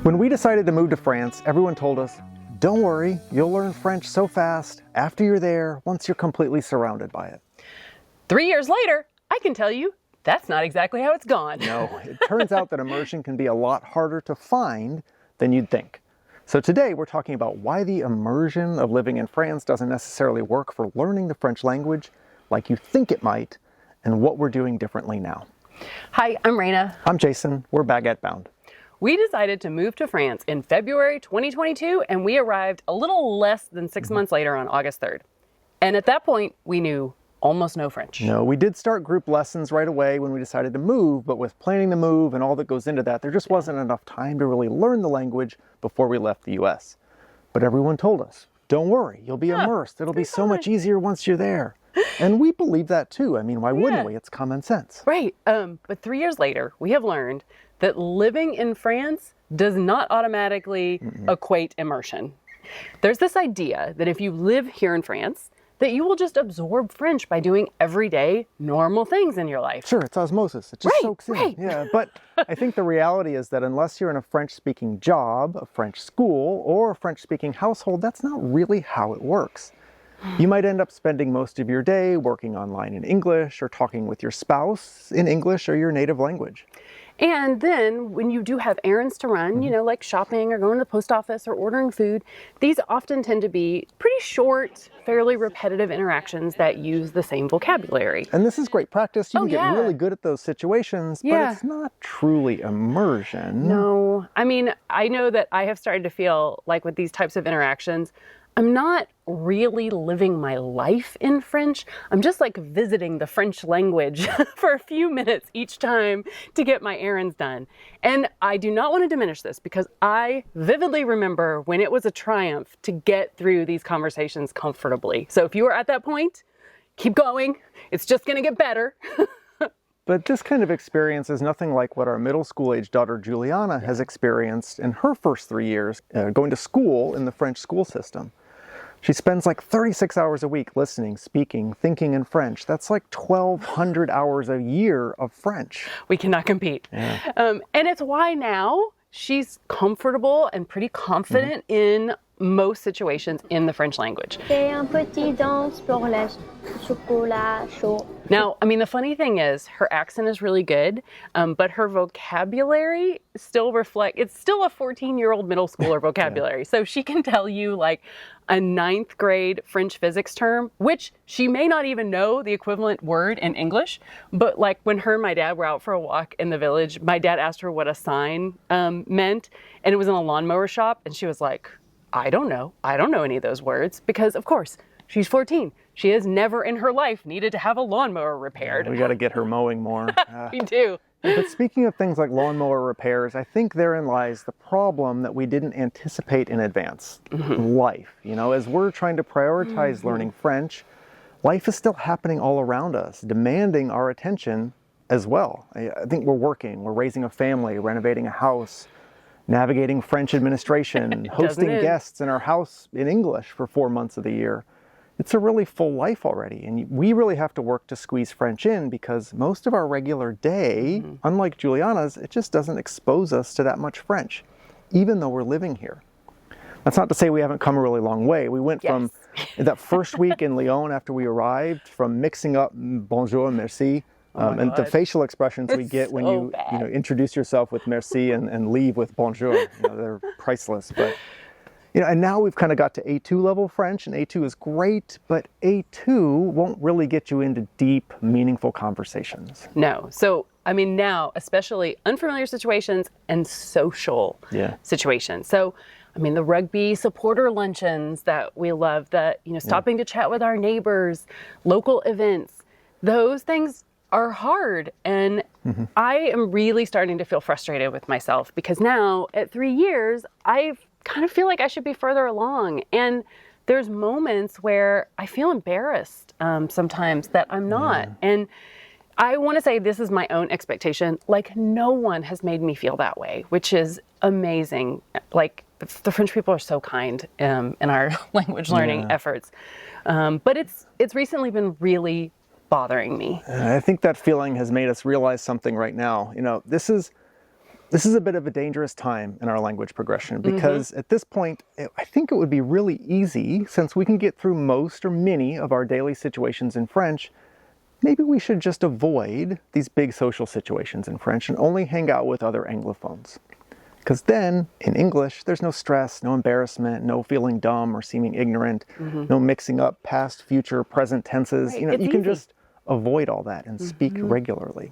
When we decided to move to France, everyone told us, don't worry, you'll learn French so fast after you're there, once you're completely surrounded by it. 3 years later, I can tell you, that's not exactly how it's gone. No, it turns out that immersion can be a lot harder to find than you'd think. So today we're talking about why the immersion of living in France doesn't necessarily work for learning the French language like you think it might, and what we're doing differently now. Hi, I'm Raina. I'm Jason. We're baguette bound. We decided to move to France in February 2022, and we arrived a little less than 6 months later on August 3rd. And at that point, we knew almost no French. No, we did start group lessons right away when we decided to move, but with planning the move and all that goes into that, there just wasn't enough time to really learn the language before we left the US. But everyone told us, don't worry, you'll be immersed. It'll be so much easier once you're there. And we believe that too. I mean, why wouldn't we? It's common sense. Right. But 3 years later, we have learned that living in France does not automatically equate immersion. There's this idea that if you live here in France, that you will just absorb French by doing everyday normal things in your life. Sure, it's osmosis. It just soaks in. Yeah, but I think the reality is that unless you're in a French-speaking job, a French school, or a French-speaking household, that's not really how it works. You might end up spending most of your day working online in English or talking with your spouse in English or your native language. And then when you do have errands to run, you know, like shopping or going to the post office or ordering food, these often tend to be pretty short, fairly repetitive interactions that use the same vocabulary. And this is great practice. You can get really good at those situations, but it's not truly immersion. No, I mean, I know that I have started to feel like with these types of interactions, I'm not really living my life in French. I'm just like visiting the French language for a few minutes each time to get my errands done. And I do not want to diminish this because I vividly remember when it was a triumph to get through these conversations comfortably. So if you are at that point, keep going. It's just going to get better. But this kind of experience is nothing like what our middle school age daughter Juliana has experienced in her first 3 years going to school in the French school system. She spends like 36 hours a week listening, speaking, thinking in French. That's like 1,200 hours a year of French. We cannot compete. And it's why now she's comfortable and pretty confident in most situations in the French language. Un petit danse pour le chocolat chaud. Now, I mean, the funny thing is her accent is really good, but her vocabulary still it's still a 14-year-old middle schooler vocabulary. So she can tell you like a 9th grade French physics term, which she may not even know the equivalent word in English. But like when her and my dad were out for a walk in the village, my dad asked her what a sign meant, and it was in a lawnmower shop. And she was like, I don't know any of those words, because of course, she's 14. She has never in her life needed to have a lawnmower repaired. We got to get her mowing more. We do. But speaking of things like lawnmower repairs, I think therein lies the problem that we didn't anticipate in advance. Life. You know, as we're trying to prioritize learning French, life is still happening all around us, demanding our attention as well. I think we're working, we're raising a family, renovating a house, navigating French administration, hosting guests in our house in English for 4 months of the year. It's a really full life already, and we really have to work to squeeze French in because most of our regular day, unlike Juliana's, it just doesn't expose us to that much French, even though we're living here. That's not to say we haven't come a really long way. We went from that first week in Lyon after we arrived, from mixing up bonjour, merci, and the facial expressions we get when you introduce yourself with merci and leave with bonjour. You know, they're priceless. But you know, and now we've kind of got to A2 level French, and A2 is great, but A2 won't really get you into deep, meaningful conversations. No. So, I mean, now, especially unfamiliar situations and social situations. So, I mean, the rugby supporter luncheons that we love, stopping to chat with our neighbors, local events, those things are hard. And I am really starting to feel frustrated with myself because now at 3 years, I kind of feel like I should be further along. And there's moments where I feel embarrassed sometimes that I'm not. And I want to say this is my own expectation. Like, no one has made me feel that way, which is amazing. Like, the French people are so kind in our language learning efforts. But it's recently been really bothering me. I think that feeling has made us realize something right now. You know, this is this is a bit of a dangerous time in our language progression because at this point, I think it would be really easy, since we can get through most or many of our daily situations in French, maybe we should just avoid these big social situations in French and only hang out with other Anglophones. Because then, in English, there's no stress, no embarrassment, no feeling dumb or seeming ignorant, no mixing up past, future, present tenses. Right, You know, it's you can easy. just avoid all that and speak regularly.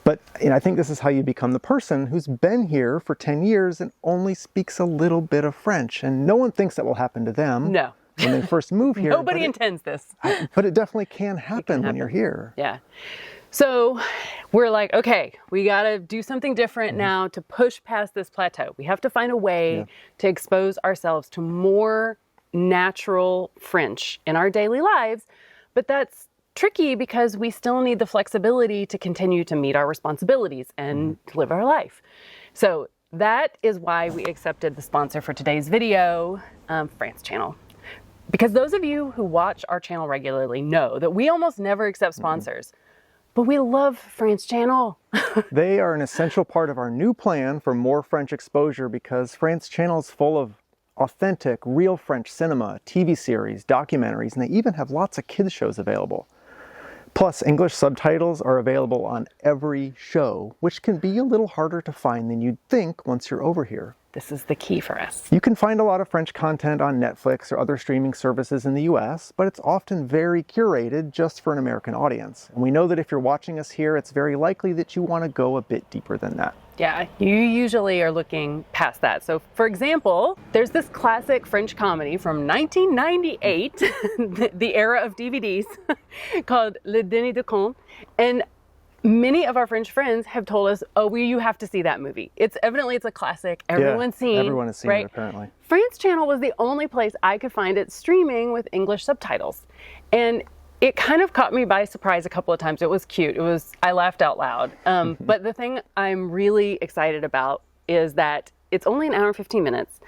But I think this is how you become the person who's been here for 10 years and only speaks a little bit of French. And no one thinks that will happen to them No. when they first move here. Nobody intends this. But it definitely can happen when you're here. Yeah. So we're like, okay, we got to do something different now to push past this plateau. We have to find a way to expose ourselves to more natural French in our daily lives. But that's tricky because we still need the flexibility to continue to meet our responsibilities and to live our life. So that is why we accepted the sponsor for today's video, France Channel. Because those of you who watch our channel regularly know that we almost never accept sponsors. But we love France Channel. They are an essential part of our new plan for more French exposure because France Channel is full of authentic, real French cinema, TV series, documentaries, and they even have lots of kids shows available. Plus, English subtitles are available on every show, which can be a little harder to find than you'd think once you're over here. This is the key for us. You can find a lot of French content on Netflix or other streaming services in the US, but it's often very curated just for an American audience. And we know that if you're watching us here, it's very likely that you want to go a bit deeper than that. Yeah, you usually are looking past that. So, for example, there's this classic French comedy from 1998, the era of DVDs, called Le Dîner de Con. And many of our French friends have told us, oh, you have to see that movie. It's a classic. Everyone's seen. Everyone has seen right? it, apparently. France Channel was the only place I could find it streaming with English subtitles. And it kind of caught me by surprise a couple of times. It was cute. I laughed out loud. But the thing I'm really excited about is that it's only an hour and 15 minutes.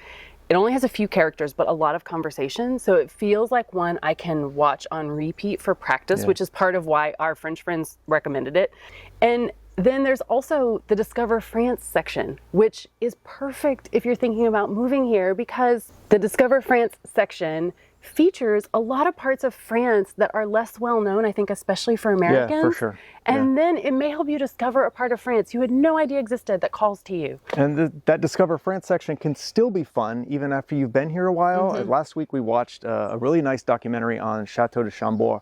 It only has a few characters, but a lot of conversation. So it feels like one I can watch on repeat for practice, which is part of why our French friends recommended it. And then there's also the Discover France section, which is perfect if you're thinking about moving here, because the Discover France section features a lot of parts of France that are less well known, I think, especially for Americans. Yeah, for sure. And then it may help you discover a part of France you had no idea existed that calls to you. And that Discover France section can still be fun even after you've been here a while. Last week we watched a really nice documentary on Chateau de Chambord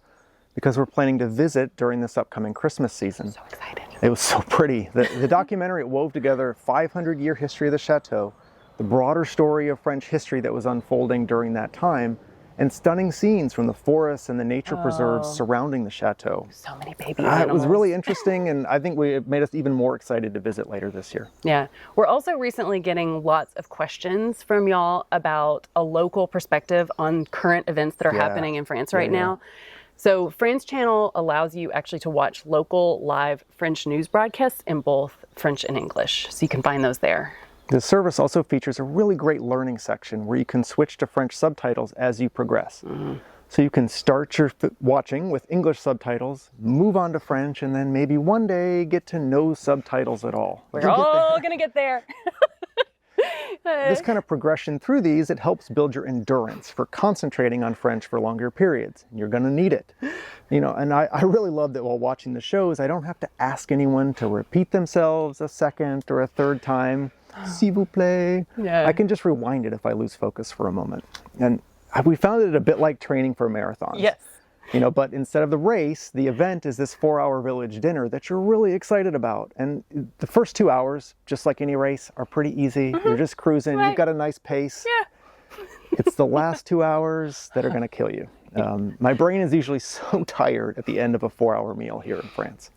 because we're planning to visit during this upcoming Christmas season. So excited. It was so pretty. The documentary, it wove together 500-year history of the chateau, the broader story of French history that was unfolding during that time, and stunning scenes from the forests and the nature preserves surrounding the chateau. So many baby animals. It was really interesting, and I think it made us even more excited to visit later this year. Yeah. We're also recently getting lots of questions from y'all about a local perspective on current events that are happening in France right now. So France Channel allows you actually to watch local live French news broadcasts in both French and English. So you can find those there. The service also features a really great learning section where you can switch to French subtitles as you progress. So you can start your watching with English subtitles, move on to French, and then maybe one day get to no subtitles at all. We're all going to get there. This kind of progression through these, it helps build your endurance for concentrating on French for longer periods. You're going to need it. You know, and I really love that while watching the shows, I don't have to ask anyone to repeat themselves a second or a third time. S'il vous plaît. Yeah. I can just rewind it if I lose focus for a moment. And we found it a bit like training for marathons. Yes. You know, but instead of the race, the event is this 4-hour village dinner that you're really excited about. And the first 2 hours, just like any race, are pretty easy. You're just cruising. You've got a nice pace. Yeah. It's the last 2 hours that are going to kill you. My brain is usually so tired at the end of a 4-hour meal here in France.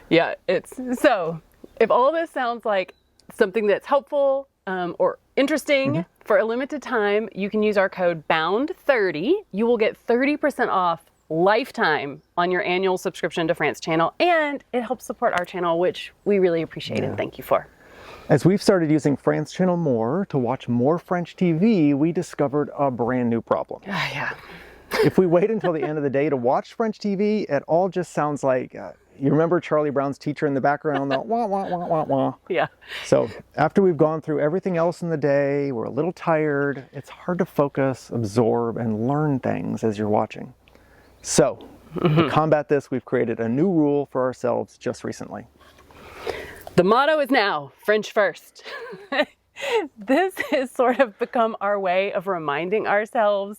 Yeah. So if all this sounds like something that's helpful or interesting, for a limited time, you can use our code BOUND30. You will get 30% off lifetime on your annual subscription to France Channel, and it helps support our channel, which we really appreciate and thank you for. As we've started using France Channel more to watch more French TV, we discovered a brand new problem. Yeah. If we wait until the end of the day to watch French TV, it all just sounds like You remember Charlie Brown's teacher in the background, the wah, wah, wah, wah, wah. Yeah. So after we've gone through everything else in the day, we're a little tired, it's hard to focus, absorb, and learn things as you're watching. So to combat this, we've created a new rule for ourselves just recently. The motto is now French first. This has sort of become our way of reminding ourselves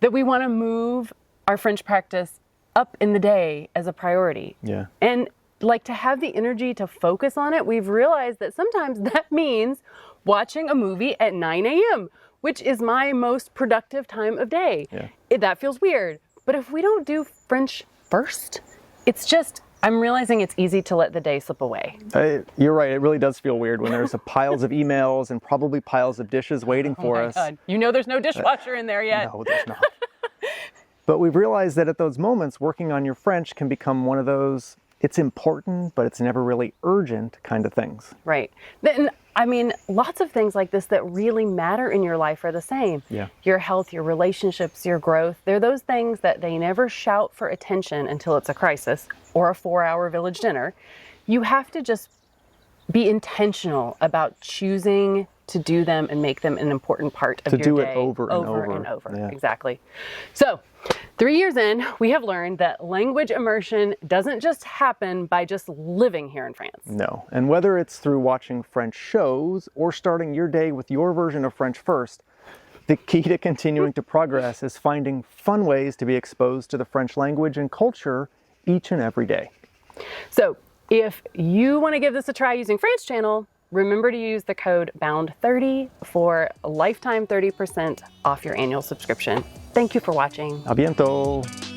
that we want to move our French practice up in the day as a priority. Yeah. And like to have the energy to focus on it, we've realized that sometimes that means watching a movie at 9 a.m., which is my most productive time of day. Yeah. That feels weird. But if we don't do French first, it's just, I'm realizing it's easy to let the day slip away. You're right, it really does feel weird when there's piles of emails and probably piles of dishes waiting for us. God. You know there's no dishwasher in there yet. No, there's not. But we've realized that at those moments, working on your French can become one of those, it's important, but it's never really urgent kind of things. Right. Then, I mean, lots of things like this that really matter in your life are the same. Yeah. Your health, your relationships, your growth. They're those things that they never shout for attention until it's a crisis or a 4-hour village dinner. You have to just be intentional about choosing to do them and make them an important part of your day. To do it over and over. And over. Yeah. Exactly. So 3 years in, we have learned that language immersion doesn't just happen by just living here in France. No. And whether it's through watching French shows or starting your day with your version of French first, the key to continuing to progress is finding fun ways to be exposed to the French language and culture each and every day. So if you want to give this a try using France Channel, remember to use the code BOUND30 for a lifetime 30% off your annual subscription. Thank you for watching. A bientôt.